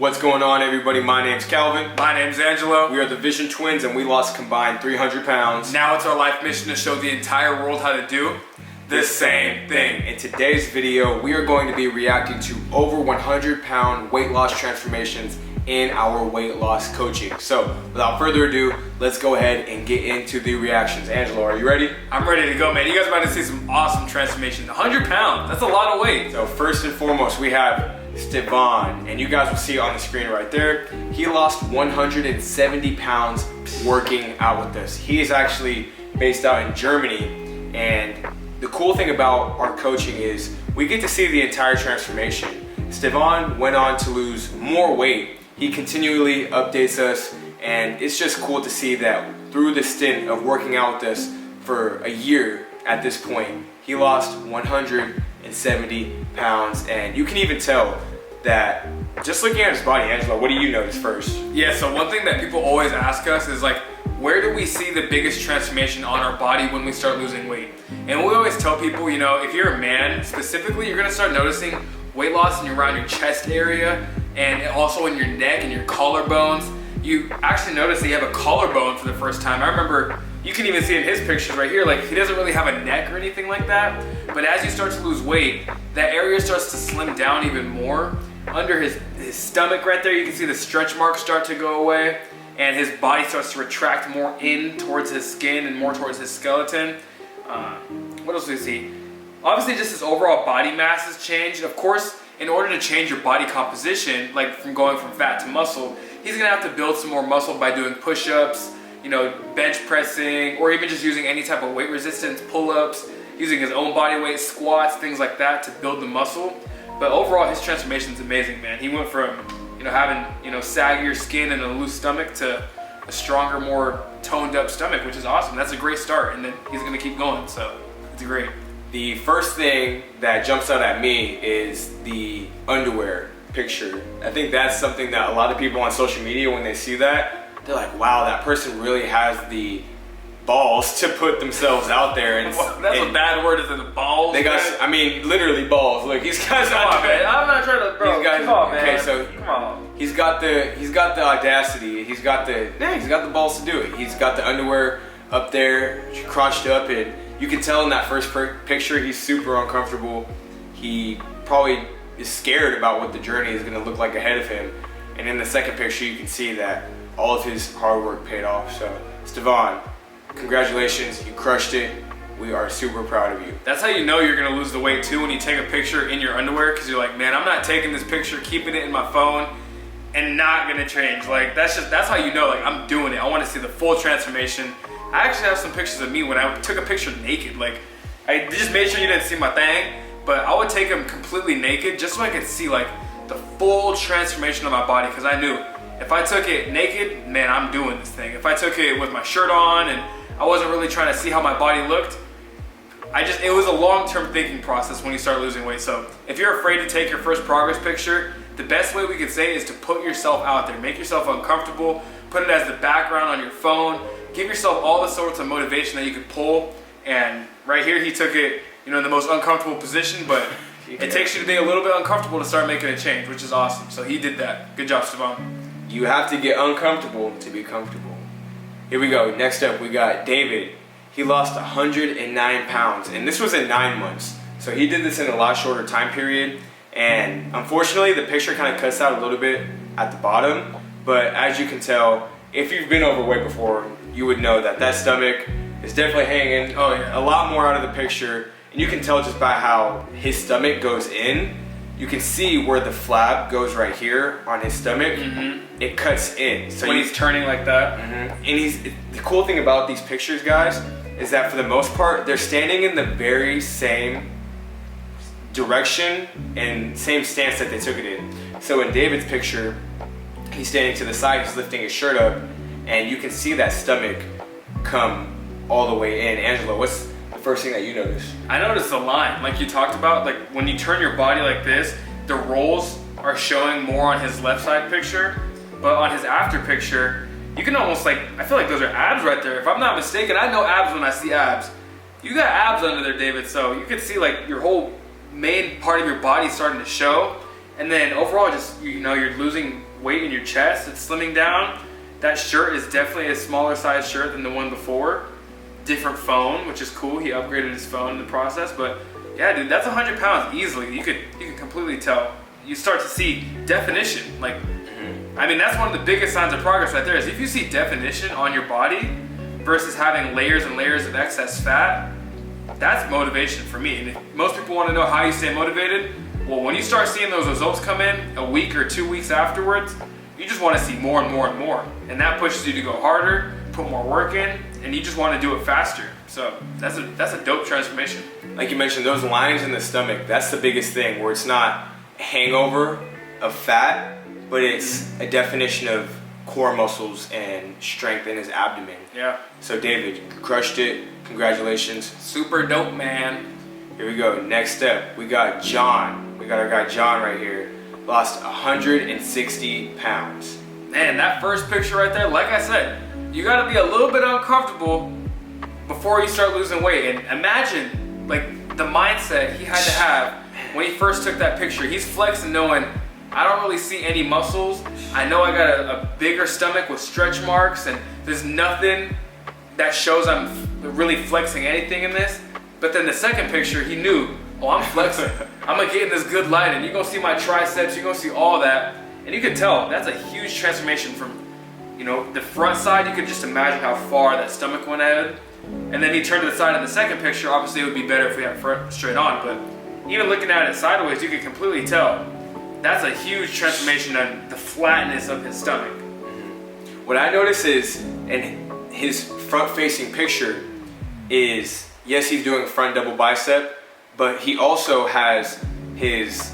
What's going on, everybody? My name's Calvin. My name's Angelo. We are the Vision Twins, and we lost combined 300 pounds. Now it's our life mission to show the entire world how to do the same thing. In today's video, we are going to be reacting to over 100-pound weight loss transformations in our weight loss coaching. So, without further ado, let's go ahead and get into the reactions. Angelo, are you ready? I'm ready to go, man. You guys are about to see some awesome transformations. 100 pounds, that's a lot of weight. So first and foremost, we have Jaan, and you guys will see it on the screen right there. He lost 170 pounds working out with us. He is actually based out in Germany, and the cool thing about our coaching is we get to see the entire transformation. Jaan went on to lose more weight. He continually updates us, and it's just cool to see that through the stint of working out with us for a year at this point, he lost 170 pounds, and you can even tell that just looking at his body. Angelo, what do you notice first? Yeah, so one thing that people always ask us is like, where do we see the biggest transformation on our body when we start losing weight? And we always tell people, you know, if you're a man specifically, you're gonna start noticing weight loss around your chest area and also in your neck and your collarbones. You actually notice that you have a collarbone for the first time. I remember, you can even see in his pictures right here, like he doesn't really have a neck or anything like that. But as you start to lose weight, that area starts to slim down even more. Under his stomach right there, you can see the stretch marks start to go away, and his body starts to retract more in towards his skin and more towards his skeleton. What else do we see? Obviously, just his overall body mass has changed. Of course, in order to change your body composition, like from going from fat to muscle, he's gonna have to build some more muscle by doing push-ups, you know, bench pressing, or even just using any type of weight resistance, pull-ups, using his own body weight, squats, things like that to build the muscle. But overall, his transformation is amazing, man. He went from, you know, having, you know, saggier skin and a loose stomach to a stronger, more toned up stomach, which is awesome. That's a great start, and then he's gonna keep going, so it's great. The first thing that jumps out at me is the underwear picture. I think that's something that a lot of people on social media, when they see that, they're like, wow, that person really has the balls to put themselves out there. And that's a bad word, is it the balls? They got, I mean, literally balls. Look, these guys. Come on, man. I'm not trying to, bro. Come on, man. Okay, so come on. He's got the audacity. He's got the balls to do it. He's got the underwear up there, crotched up, and you can tell in that first picture he's super uncomfortable. He probably is scared about what the journey is going to look like ahead of him. And in the second picture, you can see that all of his hard work paid off. So, Jaan, congratulations, you crushed it. We are super proud of you. That's how you know you're gonna lose the weight too, when you take a picture in your underwear, because you're like, man, I'm not taking this picture, keeping it in my phone, and not gonna change. Like, that's how you know, like, I'm doing it. I wanna see the full transformation. I actually have some pictures of me when I took a picture naked. Like, I just made sure you didn't see my thing, but I would take them completely naked just so I could see like the full transformation of my body, because I knew if I took it naked, man, I'm doing this thing. If I took it with my shirt on and I wasn't really trying to see how my body looked, it was a long-term thinking process when you start losing weight. So if you're afraid to take your first progress picture, the best way we could say is to put yourself out there. Make yourself uncomfortable, put it as the background on your phone, give yourself all the sorts of motivation that you could pull. And right here, he took it, you know, in the most uncomfortable position, but it takes you to be a little bit uncomfortable to start making a change, which is awesome. So he did that. Good job, Jaan. You have to get uncomfortable to be comfortable. Here we go. Next up, we got David. He lost 109 pounds, and this was in 9 months. So he did this in a lot shorter time period. And unfortunately, the picture kind of cuts out a little bit at the bottom. But as you can tell, if you've been overweight before, you would know that that stomach is definitely hanging a lot more out of the picture. And you can tell just by how his stomach goes in. You can see where the flab goes right here on his stomach. It cuts in. So when he's turning like that. And the cool thing about these pictures, guys, is that for the most part, they're standing in the very same direction and same stance that they took it in. So in David's picture, he's standing to the side, he's lifting his shirt up, and you can see that stomach come all the way in. Angelo, what's the first thing that you notice? I noticed the line, like you talked about, like when you turn your body like this, the rolls are showing more on his left side picture, but on his after picture, you can almost like, I feel like those are abs right there. If I'm not mistaken, I know abs when I see abs. You got abs under there, David, so you can see like your whole main part of your body starting to show. And then overall, just, you know, you're losing weight in your chest. It's slimming down. That shirt is definitely a smaller size shirt than the one before. Different phone, which is cool. He upgraded his phone in the process. But yeah, dude, that's 100 pounds easily. You could completely tell. You start to see definition. Like, I mean, that's one of the biggest signs of progress right there, is if you see definition on your body versus having layers and layers of excess fat, that's motivation for me. And if most people want to know how you stay motivated, well, when you start seeing those results come in a week or 2 weeks afterwards, you just want to see more and more and more. And that pushes you to go harder, put more work in, and you just want to do it faster. So that's a dope transformation. Like you mentioned, those lines in the stomach, that's the biggest thing, where it's not a hangover of fat, but it's a definition of core muscles and strength in his abdomen. Yeah. So David, you crushed it. Congratulations. Super dope, man. Here we go. Next up, we got Jaan. We got our guy Jaan right here. Lost 160 pounds. Man, that first picture right there, like I said, you gotta be a little bit uncomfortable before you start losing weight. And imagine, like, the mindset he had to have when he first took that picture. He's flexing knowing, I don't really see any muscles. I know I got a bigger stomach with stretch marks, and there's nothing that shows I'm really flexing anything in this. But then the second picture, he knew, oh, I'm flexing. I'm gonna get in this good light, and you're gonna see my triceps, you're gonna see all that. And you could tell, that's a huge transformation from, you know, the front side. You could just imagine how far that stomach went ahead. And then he turned to the side in the second picture. Obviously, it would be better if we had front straight on, but even looking at it sideways, you could completely tell that's a huge transformation on the flatness of his stomach. What I notice is, in his front-facing picture is, yes, he's doing front double bicep, but he also has his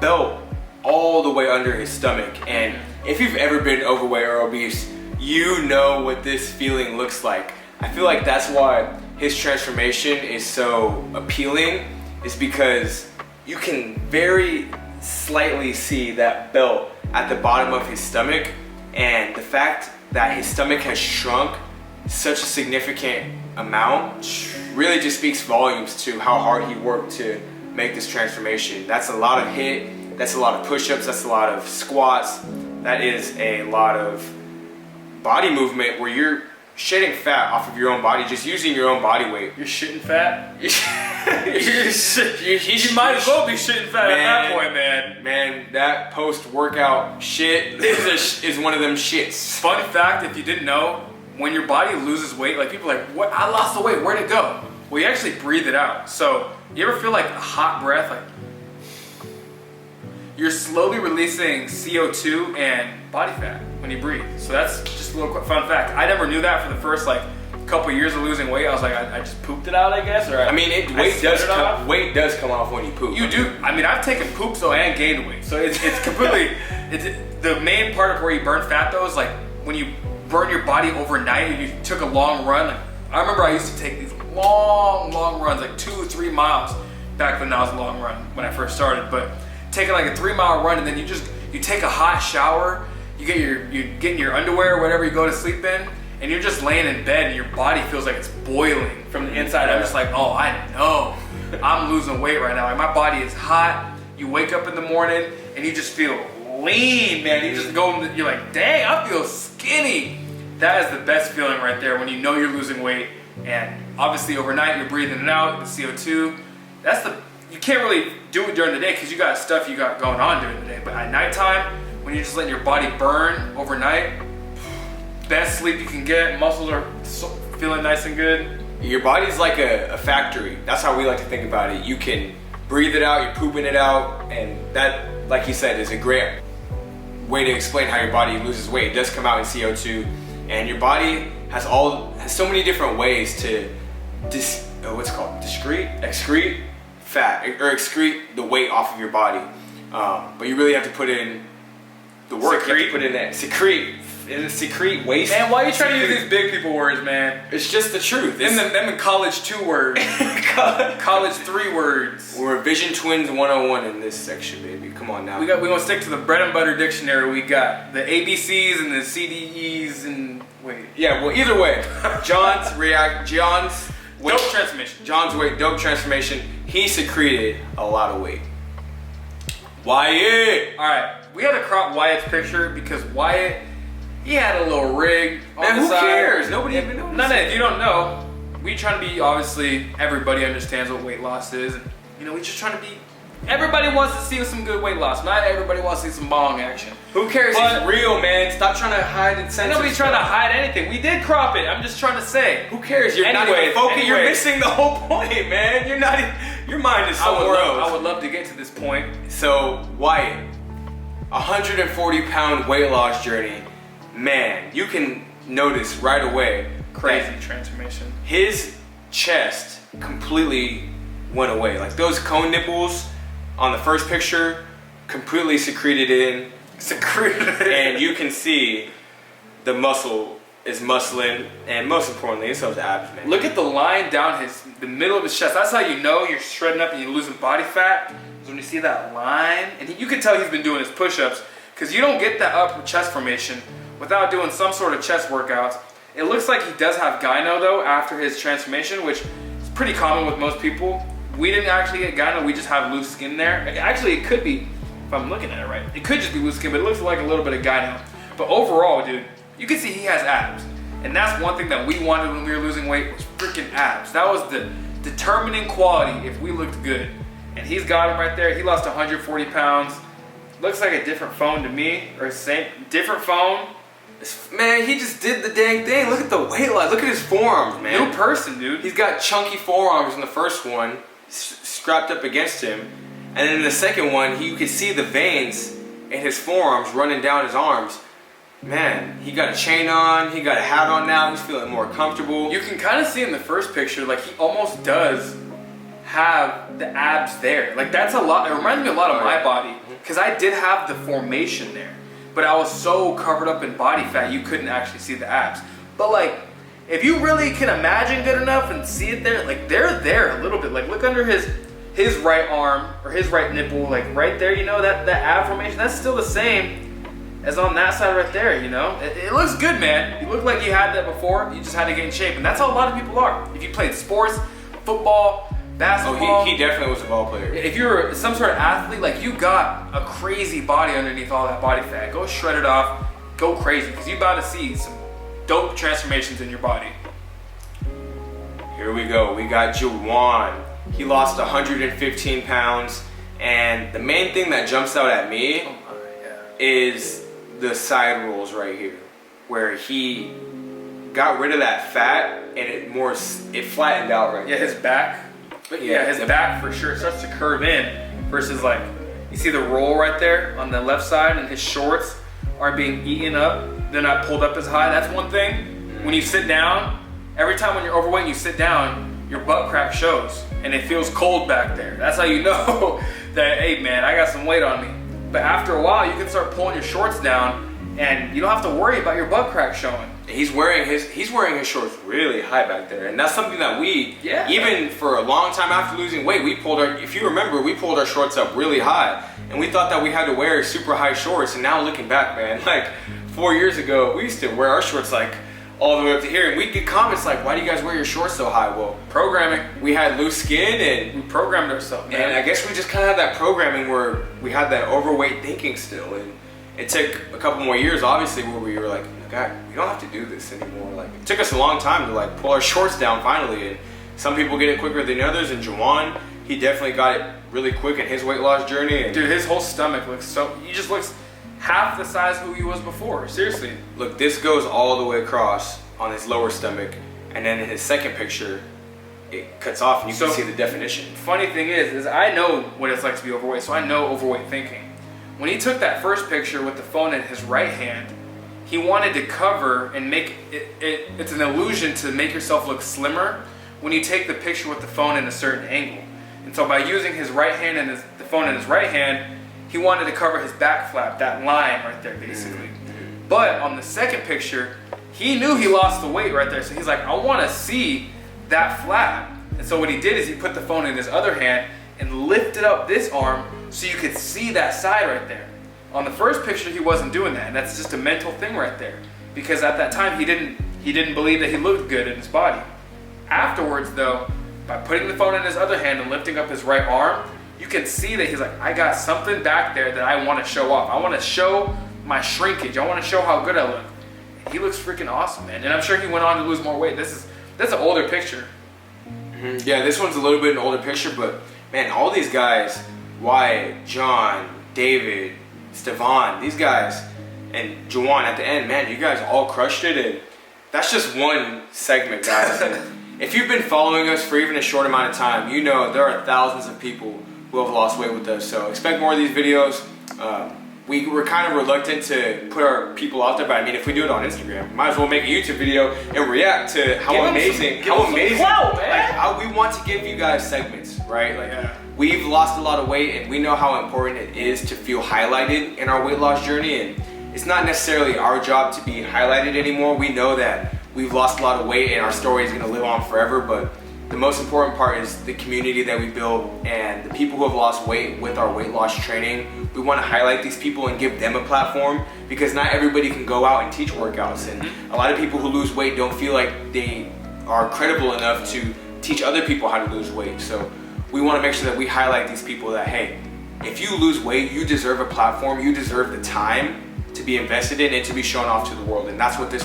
belt all the way under his stomach. And if you've ever been overweight or obese, you know what this feeling looks like. I feel like that's why his transformation is so appealing, is because you can very slightly see that belt at the bottom of his stomach, and the fact that his stomach has shrunk such a significant amount really just speaks volumes to how hard he worked to make this transformation. That's a lot of HIIT, that's a lot of push-ups, that's a lot of squats, that is a lot of body movement where you're shedding fat off of your own body, just using your own body weight. You're shitting fat? You might as well be shitting fat, man, at that point, man. Man, that post-workout shit is one of them shits. Fun fact, if you didn't know, when your body loses weight, like people are like, what? I lost the weight, where'd it go? Well, you actually breathe it out. So you ever feel like a hot breath? Like, you're slowly releasing CO2 and body fat when you breathe. So that's just a little fun fact. I never knew that for the first like couple years of losing weight. I was like, I just pooped it out, I guess. Or weight does come off when you poop. You do. I mean, I've taken poops though and gained weight. So it's completely. It's the main part of where you burn fat though is like when you burn your body overnight and you took a long run. Like, I remember I used to take these long runs, like 2 or 3 miles back when I was a long run when I first started. But taking like a 3-mile run, and then you take a hot shower, you get in your underwear or whatever you go to sleep in, and you're just laying in bed and your body feels like it's boiling from the inside. I'm just like, oh, I know I'm losing weight right now. Like, my body is hot. You wake up in the morning and you just feel lean, man. You just go, you're like, dang, I feel skinny. That is the best feeling right there, when you know you're losing weight, and obviously overnight you're breathing it out, the CO2. You can't really do it during the day because you got stuff you got going on during the day, but at nighttime, when you're just letting your body burn overnight, best sleep you can get, muscles are feeling nice and good. Your body's like a factory. That's how we like to think about it. You can breathe it out, you're pooping it out, and that, like you said, is a great way to explain how your body loses weight. It does come out in CO2, and your body has so many different ways to excrete fat or excrete the weight off of your body. But you really have to put in the work. You have to put in that secrete waste. Man, why are you trying to use these big people words, man? It's just the truth. Them in college 2 words. College 3 words. We're Vision Twins 101 in this section, baby. Come on now. We're gonna stick to the bread and butter dictionary. We got the ABCs and the CDEs and Yeah, well, either way, Jaan's dope transformation. Jaan's weight, dope transformation. He secreted a lot of weight. Wyatt. All right, we had to crop Wyatt's picture because Wyatt, he had a little rig on Man, the who side. cares? Nobody even knows. No, if you don't know, we trying to be, obviously, everybody understands what weight loss is. And, you know, we just trying to be, everybody wants to see some good weight loss. Not everybody wants to see some bong action. Who cares? But- He's real, man. Stop trying to hide and censor. Nobody's trying to hide anything. We did crop it. I'm just trying to say. Who cares? You're not even focused. You're missing the whole point, man. You're not. Your mind is somewhere else. I would love to get to this point. So Wyatt, 140-pound weight loss journey. Man, you can notice right away. Crazy transformation. His chest completely went away. Like those cone nipples on the first picture, completely secreted in. And you can see the muscle is muscling, and most importantly, it's those abs, man. Look at the line down the middle of his chest. That's how you know you're shredding up and you're losing body fat. Is when you see that line, and you can tell he's been doing his push-ups, because you don't get that upper chest formation without doing some sort of chest workouts. It looks like he does have gyno though after his transformation, which is pretty common with most people. We didn't actually get gyno, we just have loose skin there. Actually, it could be, if I'm looking at it right, it could just be loose skin, but it looks like a little bit of gyno. But overall, dude, you can see he has abs. And that's one thing that we wanted when we were losing weight was freaking abs. That was the determining quality if we looked good. And he's got him right there. He lost 140 pounds. Looks like a different phone to me, or same, different phone. Man, he just did the dang thing. Look at the weight loss. Look at his forearms, man. New person, dude. He's got chunky forearms in the first one, strapped up against him. And then in the second one, you could see the veins in his forearms running down his arms. Man, he got a chain on, he got a hat on now, he's feeling more comfortable. You can kind of see in the first picture, like he almost does have the abs there. Like that's a lot, it reminds me a lot of my body. Because I did have the formation there. But I was so covered up in body fat, you couldn't actually see the abs. But like, if you really can imagine good enough and see it there, like they're there a little bit. Like look under his right arm, or his right nipple, like right there, you know, that ab formation, that's still the same as on that side right there, you know? It looks good, man. You look like you had that before, you just had to get in shape. And that's how a lot of people are. If you played sports, football, basketball. Oh, he definitely was a ball player. If you're some sort of athlete, like you got a crazy body underneath all that body fat. Go shred it off, go crazy, because you're about to see some dope transformations in your body. Here we go, we got Jaan. He lost 115 pounds, and the main thing that jumps out at me is the side rolls right here, where he got rid of that fat and it flattened out right Yeah, there. his back. Yeah, his back for sure starts to curve in versus like, you see the roll right there on the left side, and his shorts are being eaten up. They're not pulled up as high. That's one thing. When you sit down, every time when you're overweight and you sit down, your butt crack shows and it feels cold back there. That's how you know that, hey man, I got some weight on me. But after a while, you can start pulling your shorts down and you don't have to worry about your butt crack showing. He's wearing his shorts really high back there, and that's something that we, even for a long time after losing weight, if you remember, we pulled our shorts up really high, and we thought that we had to wear super high shorts. And now looking back, man, like 4 years ago, we used to wear our shorts like all the way up to here, and we'd get comments like, "Why do you guys wear your shorts so high?" Well, programming. We had loose skin, and we programmed ourselves, man. And I guess we just kind of had that programming where we had that overweight thinking still, and it took a couple more years, obviously, where we were like, God, we don't have to do this anymore. Like, it took us a long time to like pull our shorts down finally, and some people get it quicker than others. And Jaan, he definitely got it really quick in his weight loss journey. And dude, his whole stomach looks he just looks half the size who he was before. Seriously. Look, this goes all the way across on his lower stomach, and then in his second picture, it cuts off, and you can see the definition. Funny thing is I know what it's like to be overweight, so I know overweight thinking. When he took that first picture with the phone in his right hand, he wanted to cover and make it's an illusion to make yourself look slimmer when you take the picture with the phone in a certain angle. And so by using his right hand and the phone in his right hand, he wanted to cover his back flap, that line right there basically. But on the second picture, he knew he lost the weight right there. So he's like, I want to see that flap. And so what he did is he put the phone in his other hand and lifted up this arm so you could see that side right there. On the first picture, he wasn't doing that, and that's just a mental thing right there. Because at that time, he didn't believe that he looked good in his body. Afterwards, though, by putting the phone in his other hand and lifting up his right arm, you can see that he's like, I got something back there that I want to show off. I want to show my shrinkage. I want to show how good I look. And he looks freaking awesome, man. And I'm sure he went on to lose more weight. That's an older picture. Yeah, this one's a little bit an older picture, but man, all these guys, Wyatt, Jaan, David, Stevan, these guys, and Jaan at the end, man, you guys all crushed it, and that's just one segment, guys. And if you've been following us for even a short amount of time, you know there are thousands of people who have lost weight with us, so expect more of these videos. We were kind of reluctant to put our people out there, but I mean, if we do it on Instagram, might as well make a YouTube video and react to how amazing, like, we want to give you guys segments, right? Like, we've lost a lot of weight, and we know how important it is to feel highlighted in our weight loss journey, and it's not necessarily our job to be highlighted anymore. We know that we've lost a lot of weight, and our story is going to live on forever, but the most important part is the community that we build and the people who have lost weight with our weight loss training. We want to highlight these people and give them a platform, because not everybody can go out and teach workouts, and a lot of people who lose weight don't feel like they are credible enough to teach other people how to lose weight. So we want to make sure that we highlight these people that, hey, if you lose weight, you deserve a platform, you deserve the time to be invested in and to be shown off to the world. And that's what this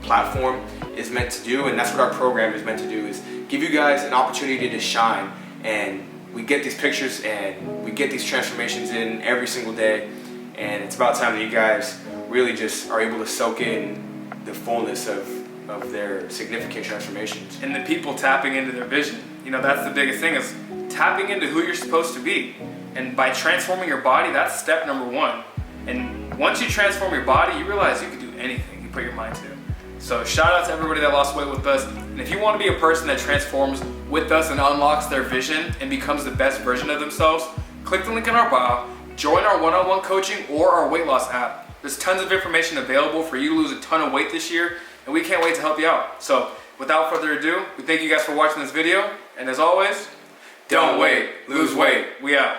platform is meant to do, and that's what our program is meant to do, is give you guys an opportunity to shine. And we get these pictures and we get these transformations in every single day, and it's about time that you guys really just are able to soak in the fullness of their significant transformations. And the people tapping into their vision. You know, that's the biggest thing, is tapping into who you're supposed to be. And by transforming your body, that's step number one. And once you transform your body, you realize you can do anything you put your mind to. So shout out to everybody that lost weight with us. And if you want to be a person that transforms with us and unlocks their vision and becomes the best version of themselves, click the link in our bio, join our one-on-one coaching or our weight loss app. There's tons of information available for you to lose a ton of weight this year, and we can't wait to help you out. So without further ado, we thank you guys for watching this video, and as always, don't wait, lose weight. We out.